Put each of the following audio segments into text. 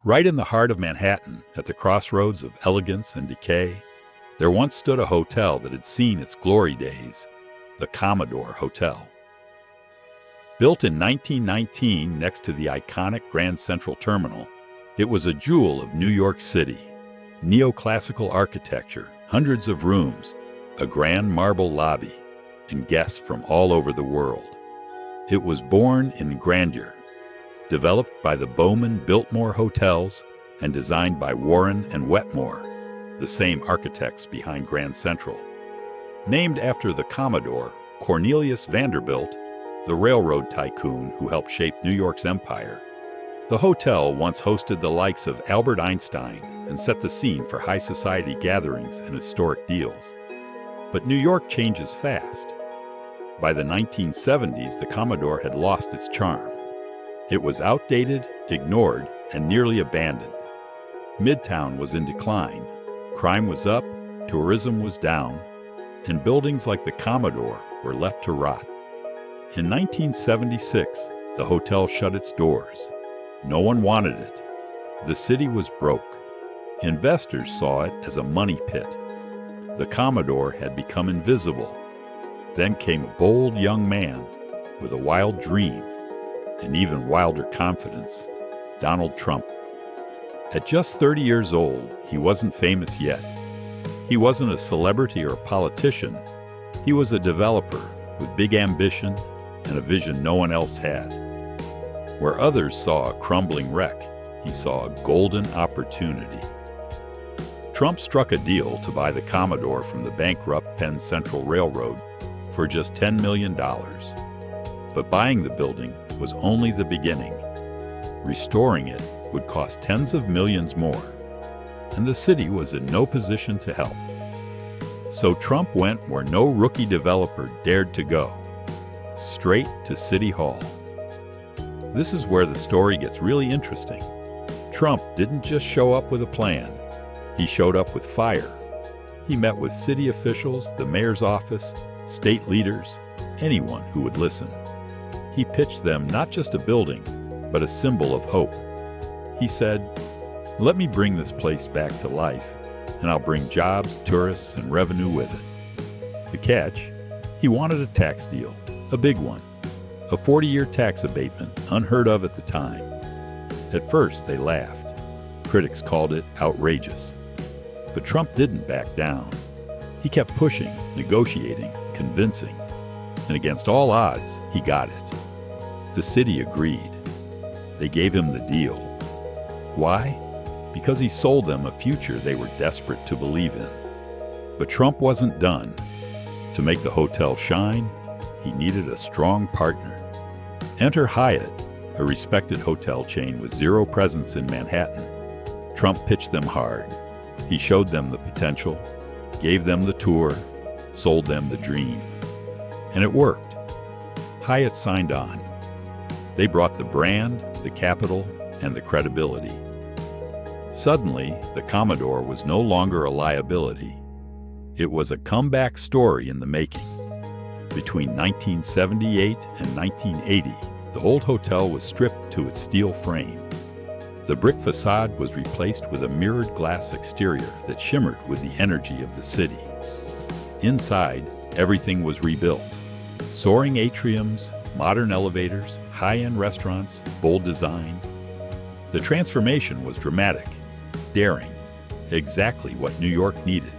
Right in the heart of Manhattan, at the crossroads of elegance and decay, there once stood a hotel that had seen its glory days, the Commodore Hotel. Built in 1919 next to the iconic Grand Central Terminal, it was a jewel of New York City. Neoclassical architecture, hundreds of rooms, a grand marble lobby, and guests from all over the world. It was born in Grandeur, developed by the Bowman Biltmore Hotels and designed by Warren and Wetmore, the same architects behind Grand Central. Named after the Commodore, Cornelius Vanderbilt, the railroad tycoon who helped shape New York's empire, the hotel once hosted the likes of Albert Einstein and set the scene for high society gatherings and historic deals. But New York changes fast. By the 1970s, the Commodore had lost its charm. It was outdated, ignored, and nearly abandoned. Midtown was in decline, crime was up, tourism was down, and buildings like the Commodore were left to rot. In 1976, the hotel shut its doors. No one wanted it. The city was broke. Investors saw it as a money pit. The Commodore had become invisible. Then came a bold young man with a wild dream and even wilder confidence, Donald Trump. At just 30 years old, he wasn't famous yet. He wasn't a celebrity or a politician. He was a developer with big ambition and a vision no one else had. Where others saw a crumbling wreck, he saw a golden opportunity. Trump struck a deal to buy the Commodore from the bankrupt Penn Central Railroad for just $10 million. But buying the building was only the beginning. Restoring it would cost tens of millions more, and the city was in no position to help. So Trump went where no rookie developer dared to go, straight to City Hall. This is where the story gets really interesting. Trump didn't just show up with a plan. He showed up with fire. He met with city officials, the mayor's office, state leaders, anyone who would listen. He pitched them not just a building, but a symbol of hope. He said, "Let me bring this place back to life, and I'll bring jobs, tourists, and revenue with it." The catch? He wanted a tax deal, a big one, a 40-year tax abatement, unheard of at the time. At first, they laughed. Critics called it outrageous. But Trump didn't back down. He kept pushing, negotiating, convincing, and against all odds, he got it. The city agreed. They gave him the deal. Why? Because he sold them a future they were desperate to believe in. But Trump wasn't done. To make the hotel shine, he needed a strong partner. Enter Hyatt, a respected hotel chain with zero presence in Manhattan. Trump pitched them hard. He showed them the potential, gave them the tour, sold them the dream. And it worked. Hyatt signed on. They brought the brand, the capital, and the credibility. Suddenly, the Commodore was no longer a liability. It was a comeback story in the making. Between 1978 and 1980, the old hotel was stripped to its steel frame. The brick facade was replaced with a mirrored glass exterior that shimmered with the energy of the city. Inside, everything was rebuilt. Soaring atriums, modern elevators, high-end restaurants, bold design. The transformation was dramatic, daring, exactly what New York needed.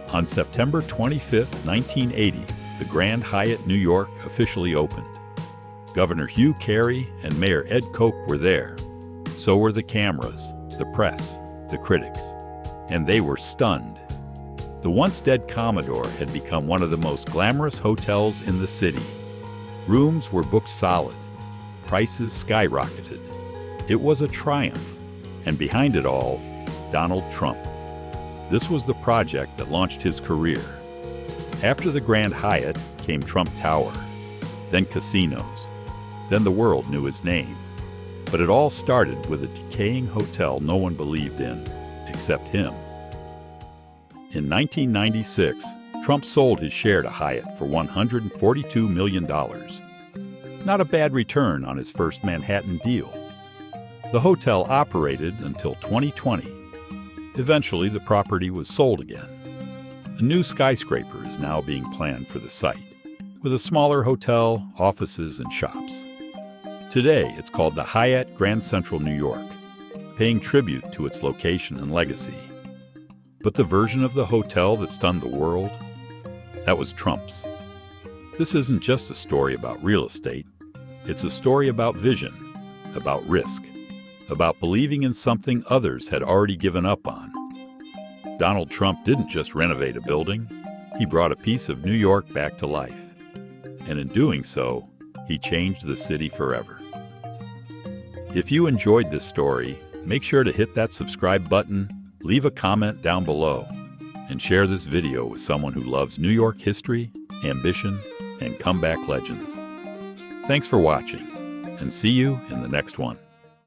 On September 25, 1980, the Grand Hyatt New York officially opened. Governor Hugh Carey and Mayor Ed Koch were there. So were the cameras, the press, the critics, and they were stunned. The once-dead Commodore had become one of the most glamorous hotels in the city. Rooms were booked solid. Prices skyrocketed. It was a triumph, and behind it all, Donald Trump. This was the project that launched his career. After the Grand Hyatt came Trump Tower, then casinos, then the world knew his name. But it all started with a decaying hotel no one believed in, except him. In 1996, Trump sold his share to Hyatt for $142 million. Not a bad return on his first Manhattan deal. The hotel operated until 2020. Eventually, the property was sold again. A new skyscraper is now being planned for the site, with a smaller hotel, offices, and shops. Today, it's called the Hyatt Grand Central New York, paying tribute to its location and legacy. But the version of the hotel that stunned the world? That was Trump's. This isn't just a story about real estate. It's a story about vision, about risk, about believing in something others had already given up on. Donald Trump didn't just renovate a building, he brought a piece of New York back to life. And in doing so, he changed the city forever. If you enjoyed this story, make sure to hit that subscribe button, leave a comment down below, and share this video with someone who loves New York history, ambition, and comeback legends. Thanks for watching, and see you in the next one.